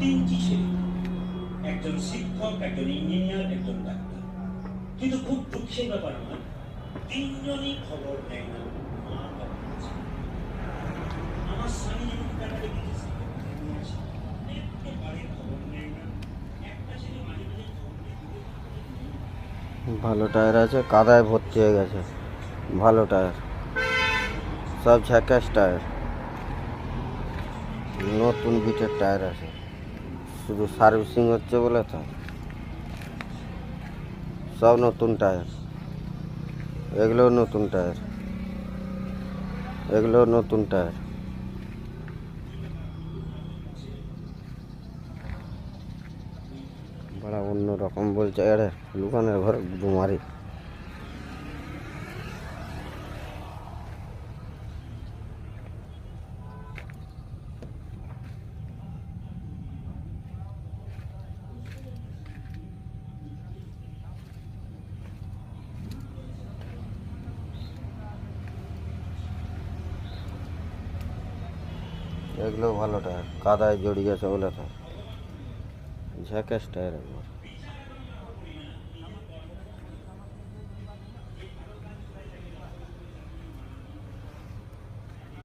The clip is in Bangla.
তিনটি ছেলে, একজন শিক্ষক, একজন ইঞ্জিনিয়ার, একজন ডাক্তার। কিন্তু খুব দুঃখের ব্যাপার আমার, তিনজনই খবর নেয় না মা বাবার কাছে। আমার স্বামী যেমন ব্যাপারে বিদেশে নিয়ে আসে, একেবারে খবর নেয় না। একটা ছেলে মাঝে মাঝে খবর নিয়ে দূরে থাকে। ভালো টায়ার আছে, কাদায় ভর্তি হয়ে গেছে। ভালো টায়ার, সব ঝ্যাকাস টায়ার, নতুন বিটের টায়ার আছে, শুধু সার্ভিসিং হচ্ছে বলে তো। সব নতুন টায়ার, এগুলোও নতুন টায়ার, এগুলোও নতুন টায়ার। বড় অন্যরকম বলছে, আরে দোকানের ঘরে ডুমারি। এগুলো ভালো টায়ার, কাদায় জড়িয়ে গেছে বলে তো, ঝ্যাকাস টায়ার এগুলো।